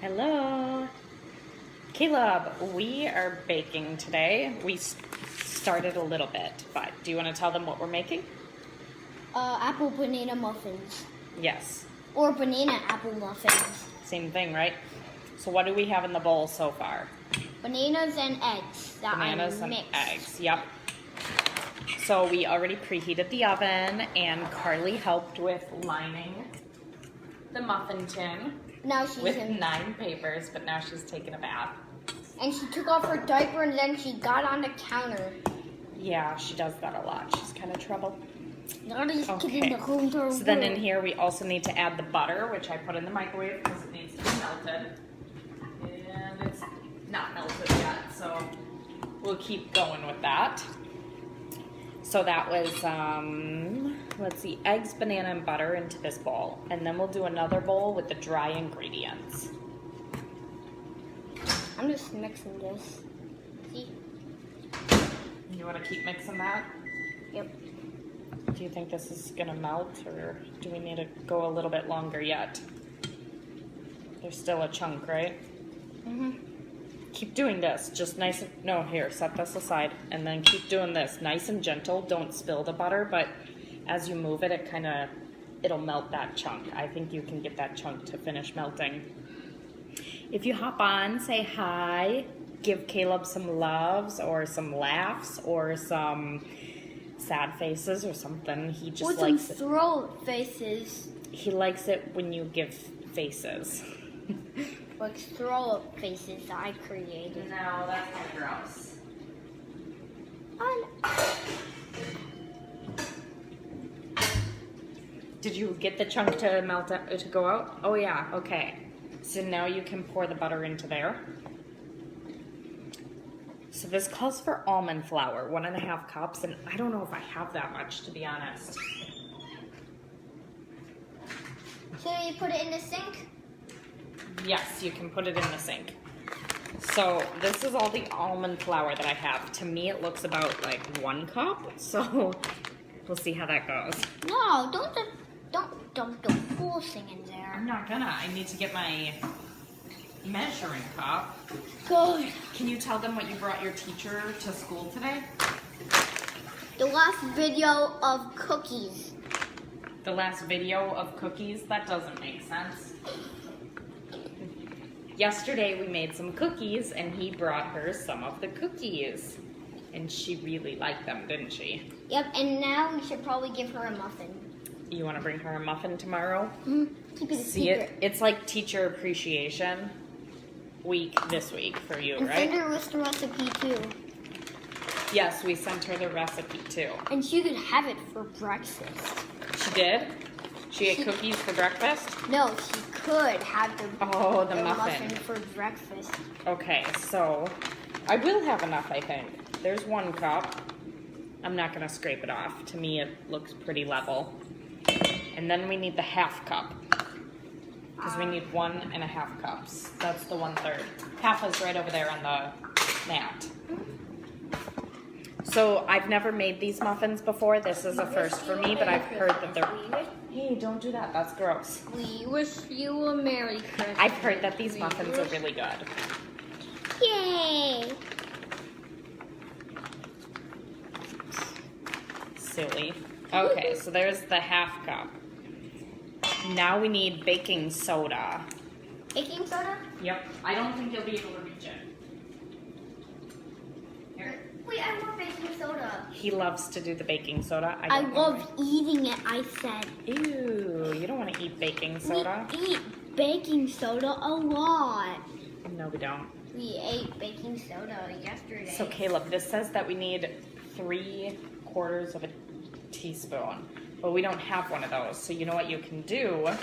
Hello. Caleb, we are baking today. We started a little bit, but do you want to tell them what we're making? Apple banana muffins. Yes. Or banana apple muffins. Same thing, right? So what do we have in the bowl so far? Bananas and eggs that Bananas I and mixed. eggs, yep. So we already preheated the oven, and Carly helped with lining the muffin tin Now she's with 9 papers, but now she's taking a bath. And she took off her diaper and then she got on the counter. Yeah, she does that a lot. She's kind of trouble. Okay. So then in here we also need to add the butter, which I put in the microwave because it needs to be melted. And it's not melted yet, so we'll keep going with that. So that was, let's see, eggs, banana, and butter into this bowl. And then we'll do another bowl with the dry ingredients. I'm just mixing this. See? You want to keep mixing that? Yep. Do you think this is going to melt, or do we need to go a little bit longer yet? There's still a chunk, right? Mm-hmm. Keep doing this, just nice and, no, here, set this aside, and then keep doing this, nice and gentle. Don't spill the butter, but as you move it, it'll melt that chunk. I think you can get that chunk to finish melting. If you hop on, say hi, give Caleb some loves, or some laughs, or some sad faces, or something. He just likes it. Throw faces. He likes it when you give faces. Like throw up faces that I created. No, that's kind of gross. Did you get the chunk to melt to go out? Oh yeah, okay. So now you can pour the butter into there. So this calls for almond flour, 1.5 cups, and I don't know if I have that much, to be honest. So you put it in the sink? Yes, you can put it in the sink. So this is all the almond flour that I have. To me, it looks about like 1 cup. So we'll see how that goes. No, don't dump the whole thing in there. I'm not gonna. I need to get my measuring cup. Good. Can you tell them what you brought your teacher to school today? The last video of cookies. The last video of cookies? That doesn't make sense. Yesterday we made some cookies and he brought her some of the cookies. And she really liked them, didn't she? Yep, and now we should probably give her a muffin. You want to bring her a muffin tomorrow? Keep it a See secret. It's like teacher appreciation week this week for you, And right? send her with the recipe too. Yes, we sent her the recipe too. And she could have it for breakfast. She did? She ate cookies for breakfast? No, she could have the muffin for breakfast. Okay, so I will have enough, I think. There's 1 cup. I'm not going to scrape it off. To me, it looks pretty level. And then we need the 1/2 cup. Because we need 1.5 cups. That's the 1/3. Half is right over there on the mat. So I've never made these muffins before. This is a first for me, but I've heard that they're... Hey, don't do that. That's gross. We wish you a Merry Christmas. I've heard that these muffins are really good. Yay! Silly. Okay, so there's the 1/2 cup. Now we need baking soda. Baking soda? Yep. I don't think you'll be able to reach it. Here. Wait, I want baking soda. He loves to do the baking soda. I don't know love why. eating it, I said. Ew, you don't want to eat baking soda? We eat baking soda a lot. No, we don't. We ate baking soda yesterday. So Caleb, this says that we need 3/4 of a teaspoon, but we don't have one of those. So you know what you can do? What?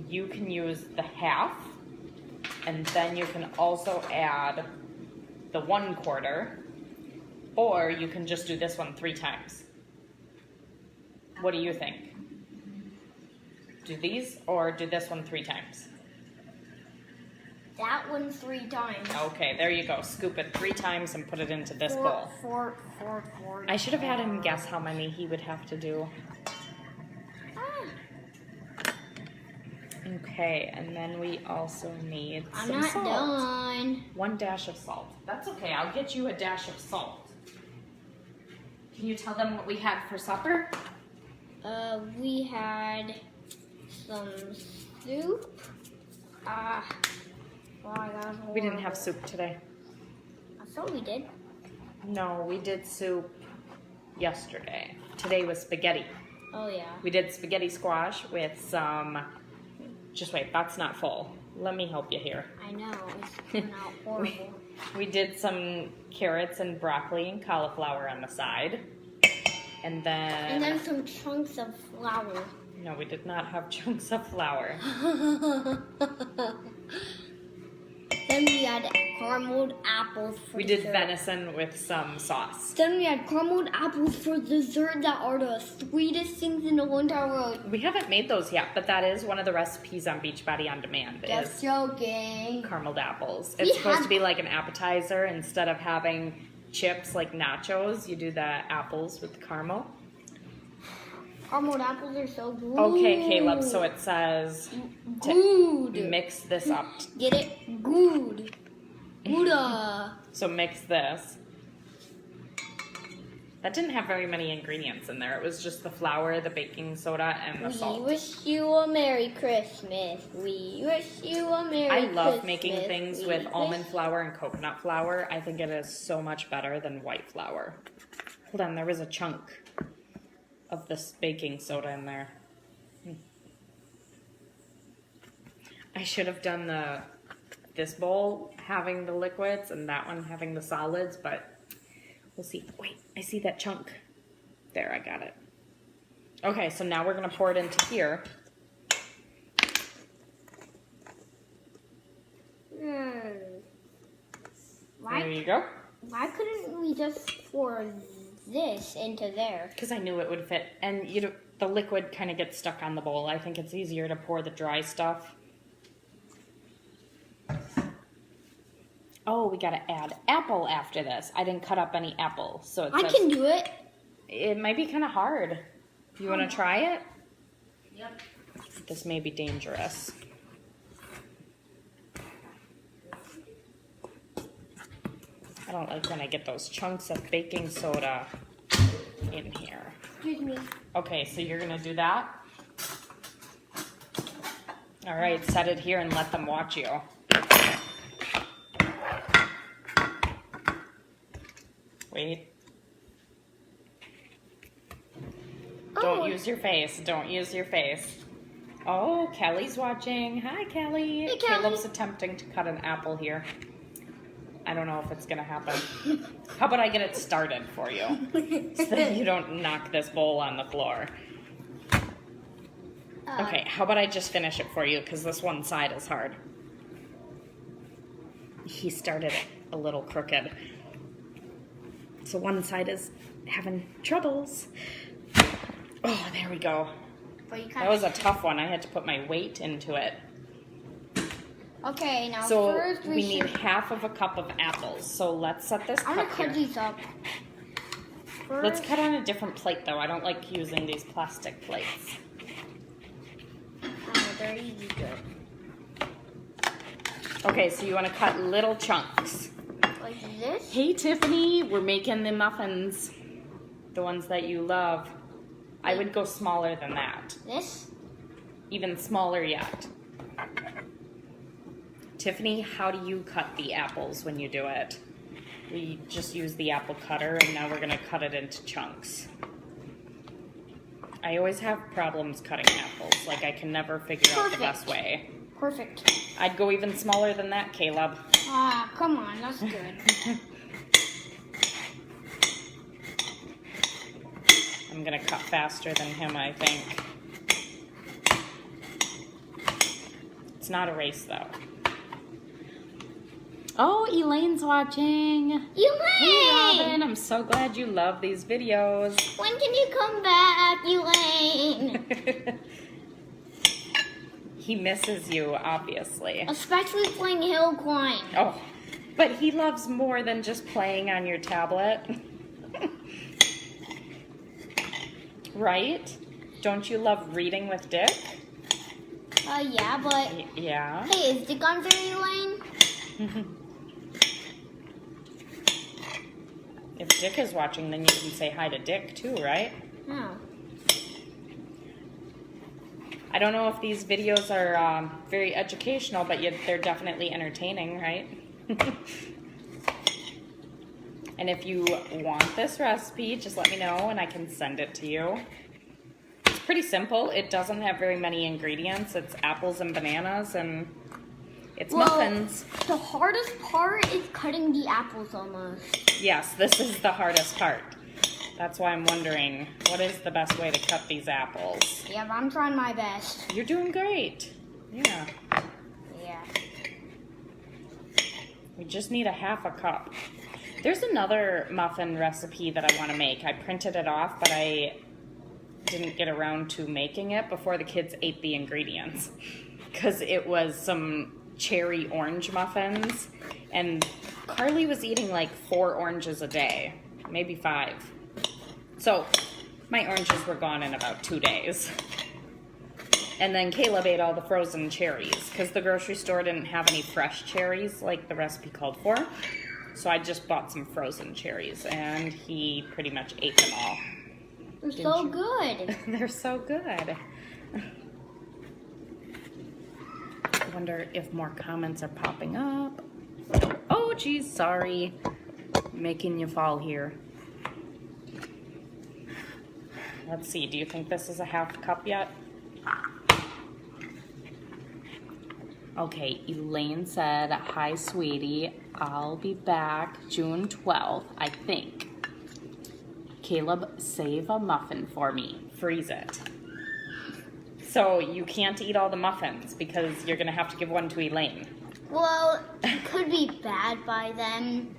You can use the 1/2, and then you can also add the 1/4, or you can just do this one 3 times. What do you think? Do these, or do this one 3 times? That one 3 times. Okay, there you go. Scoop it 3 times and put it into this bowl. Four. I should have had him guess how many he would have to do. Okay, and then we also need I'm some not salt. done. 1 dash of salt. That's okay, I'll get you a dash of salt. Can you tell them what we had for supper? We had some soup. Oh, We didn't have soup today. I thought we did. No, we did soup yesterday. Today was spaghetti. Oh, yeah. We did spaghetti squash with some, just wait, that's not full. Let me help you here. I know, it's turned out horrible. We did some carrots and broccoli and cauliflower on the side. And then some chunks of flour. no, we did not have chunks of flour. Then we had carameled apples for We did dessert. venison with some sauce. Then we had carameled apples for dessert that are the sweetest things in the whole entire world. We haven't made those yet, but that is one of the recipes on Beachbody On Demand Just is joking. carameled apples. We It's supposed had- to be like an appetizer. Instead of having chips like nachos, you do the apples with the caramel. Carameled apples are so good. Okay, Caleb, so it says to Good. mix this up. Get it? Good. Gouda. So mix this. That didn't have very many ingredients in there. It was just the flour, the baking soda, and the We salt. wish you a Merry Christmas. We wish you a Merry I Christmas. love making things We with wish- almond flour and coconut flour. I think it is so much better than white flour. Hold on, there was a chunk of this baking soda in there. I should have done this bowl having the liquids and that one having the solids, but we'll see. Wait, I see that chunk. There, I got it. Okay, so now we're gonna pour it into here. There you go. Why couldn't we just pour this into there? Because I knew it would fit. And the liquid kind of gets stuck on the bowl. I think it's easier to pour the dry stuff. Oh, we got to add apple after this. I didn't cut up any apple. So it I says, can do it. it might be kind of hard. You want to try it? Yep. This may be dangerous. I don't like when I get those chunks of baking soda in here. Excuse me. Okay, so you're gonna do that? All right, set it here and let them watch you. Wait. Don't use your face, don't use your face. Oh, Kelly's watching. Hi, Kelly. Hey, Kelly. Caleb's attempting to cut an apple here. I don't know if it's gonna happen. How about I get it started for you so that you don't knock this bowl on the floor? Okay, how about I just finish it for you because this one side is hard. He started it a little crooked. So one side is having troubles. Oh, there we go. That was a tough one. I had to put my weight into it. Okay, now So first we need half of a cup of apples. So let's set this I'm gonna cup cut here. these up. Let's cut on a different plate though. I don't like using these plastic plates. Oh, they're easy good. Okay, so you want to cut little chunks. Like this? Hey Tiffany, we're making the muffins. The ones that you love. I would go smaller than that. This? Even smaller yet. Tiffany, how do you cut the apples when you do it? We just use the apple cutter and now we're going to cut it into chunks. I always have problems cutting apples. Like I can never figure out the best way. Perfect. I'd go even smaller than that, Caleb. Ah, come on, that's good. I'm going to cut faster than him, I think. It's not a race, though. Oh, Elaine's watching. Elaine! Hey, Robin, I'm so glad you love these videos. When can you come back, Elaine? He misses you, obviously. Especially playing hill climb. Oh, but he loves more than just playing on your tablet. Right? Don't you love reading with Dick? Yeah, but Yeah. hey, is Dick on very lane? If Dick is watching, then you can say hi to Dick too, right? No. I don't know if these videos are very educational, but they're definitely entertaining, right? And if you want this recipe, just let me know and I can send it to you. It's pretty simple. It doesn't have very many ingredients. It's apples and bananas and it's muffins. The hardest part is cutting the apples almost. Yes, this is the hardest part. That's why I'm wondering, what is the best way to cut these apples? Yeah, but I'm trying my best. You're doing great. Yeah. Yeah. We just need a half a cup. There's another muffin recipe that I want to make. I printed it off, but I didn't get around to making it before the kids ate the ingredients. Because it was some cherry orange muffins. And Carly was eating like 4 oranges a day, maybe 5. So my oranges were gone in about 2 days. And then Caleb ate all the frozen cherries because the grocery store didn't have any fresh cherries like the recipe called for. So I just bought some frozen cherries and he pretty much ate them all. They're so good. They're so good. I wonder if more comments are popping up. Oh, geez, sorry. Making you fall here. Let's see, do you think this is a half cup yet? Okay, Elaine said, hi, sweetie. I'll be back June 12th, I think. Caleb, save a muffin for me. Freeze it. So you can't eat all the muffins because you're going to have to give one to Elaine. Well, it could be bad by then.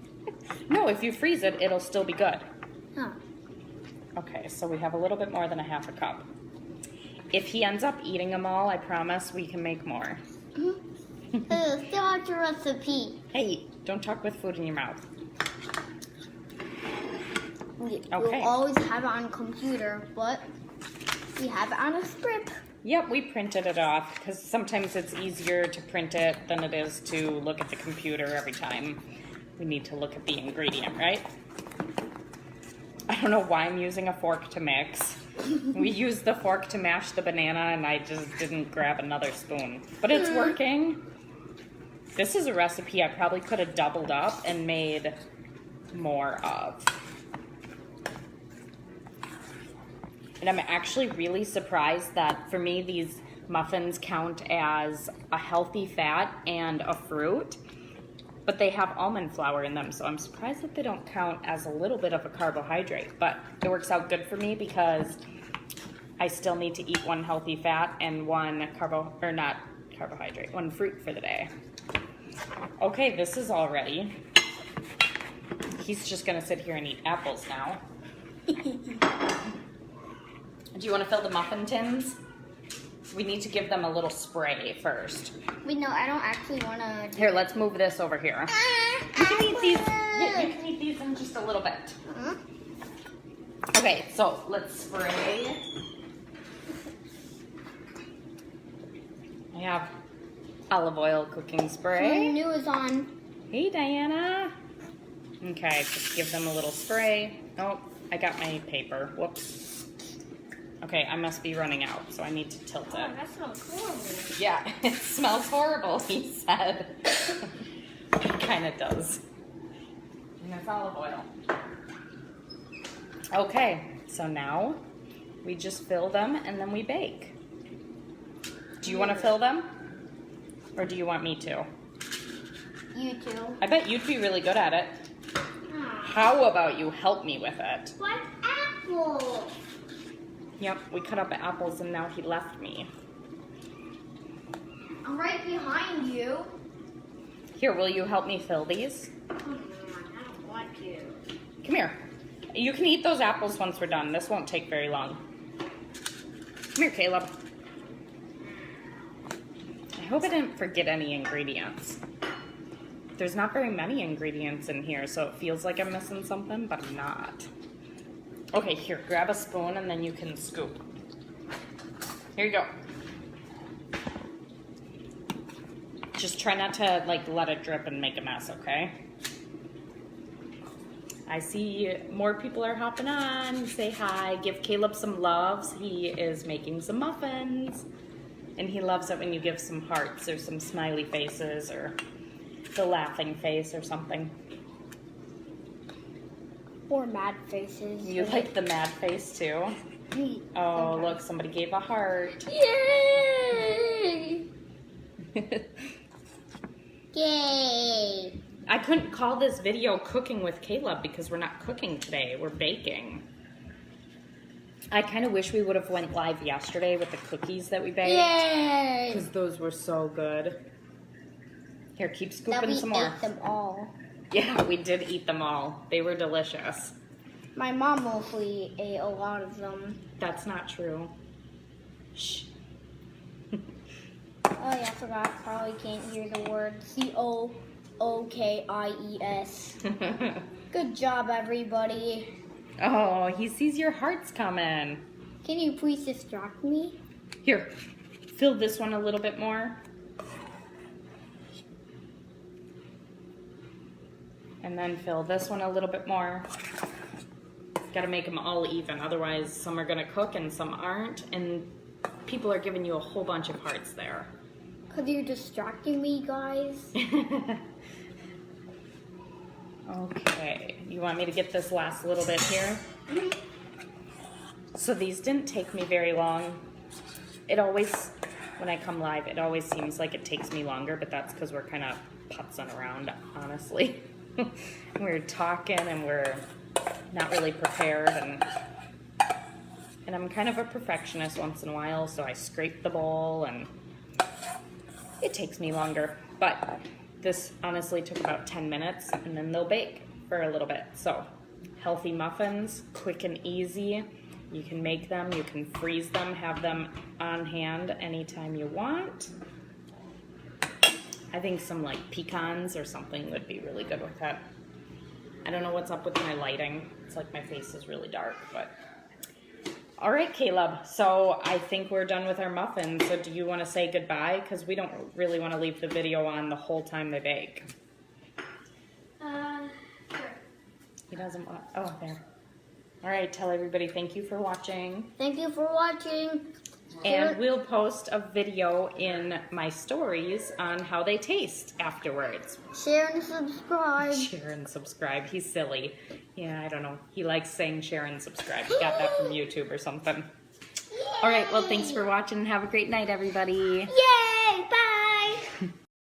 No, if you freeze it, it'll still be good. Huh. Okay, so we have a little bit more than a half a cup. If he ends up eating them all, I promise we can make more. Still out your recipe. Hey, don't talk with food in your mouth. We'll Okay. always have it on a computer, but we have it on a script. Yep, we printed it off because sometimes it's easier to print it than it is to look at the computer every time we need to look at the ingredient, right? I don't know why I'm using a fork to mix. We used the fork to mash the banana and I just didn't grab another spoon. But it's working. This is a recipe I probably could have doubled up and made more of. And I'm actually really surprised that for me these muffins count as a healthy fat and a fruit. But they have almond flour in them, so I'm surprised that they don't count as a little bit of a carbohydrate. But it works out good for me because I still need to eat one healthy fat and one one fruit for the day. Okay, this is all ready. He's just gonna sit here and eat apples now. Do you want to fill the muffin tins? We need to give them a little spray first. Wait, no, I don't actually want to. Here, let's move this over here. You can eat these. Yeah, you can eat these in just a little bit. Okay, so let's spray. I have olive oil cooking spray. New is on. Hey, Diana. Okay, just give them a little spray. Oh, I got my paper. Whoops. Okay, I must be running out, so I need to tilt it. Oh, that smells horrible. Yeah, it smells horrible, he said. It kind of does. And it's olive oil. Okay, so now we just fill them and then we bake. Do you want to fill them? Or do you want me to? You too. I bet you'd be really good at it. How about you help me with it? What apple? Yep, we cut up apples and now he left me. I'm right behind you. Here, will you help me fill these? Come on, I don't want to. Come here. You can eat those apples once we're done. This won't take very long. Come here, Caleb. I hope I didn't forget any ingredients. There's not very many ingredients in here, so it feels like I'm missing something, but I'm not. Okay, here, grab a spoon and then you can scoop. Here you go. Just try not to like let it drip and make a mess, okay? I see more people are hopping on. Say hi. Give Caleb some loves. He is making some muffins. And he loves it when you give some hearts or some smiley faces or the laughing face or something. Or mad faces. You like the mad face too? Oh, look, somebody gave a heart. Yay! Yay! I couldn't call this video cooking with Caleb because we're not cooking today, we're baking. I kind of wish we would have went live yesterday with the cookies that we baked. Yay! Because those were so good. Here, keep scooping some more. We ate them all. Yeah, we did eat them all. They were delicious. My mom mostly ate a lot of them. That's not true. Shh. Oh yeah, I forgot. Probably can't hear the word COOKIES. Good job, everybody. Oh, he sees your hearts coming. Can you please distract me? Here, fill this one a little bit more. And then fill this one a little bit more. Got to make them all even, otherwise some are going to cook and some aren't, and people are giving you a whole bunch of hearts there. Because you're distracting me, guys. Okay, you want me to get this last little bit here? So these didn't take me very long. It always, when I come live, it always seems like it takes me longer, but that's because we're kind of putzing around, honestly. We're talking and we're not really prepared, and I'm kind of a perfectionist once in a while, so I scrape the bowl and it takes me longer. But this honestly took about 10 minutes, and then they'll bake for a little bit. So healthy muffins, quick and easy. You can make them, you can freeze them, have them on hand anytime you want. I think some like pecans or something would be really good with that. I don't know what's up with my lighting. It's like my face is really dark, but. All right, Caleb, so I think we're done with our muffins. So do you want to say goodbye? Because we don't really want to leave the video on the whole time they bake. Sure. He doesn't want to, oh, there. All right, tell everybody thank you for watching. Thank you for watching. And we'll post a video in my stories on how they taste afterwards. Share and subscribe. Share and subscribe. He's silly. Yeah, I don't know. He likes saying share and subscribe. He got that from YouTube or something. All right, well, thanks for watching. Have a great night, everybody. Yay!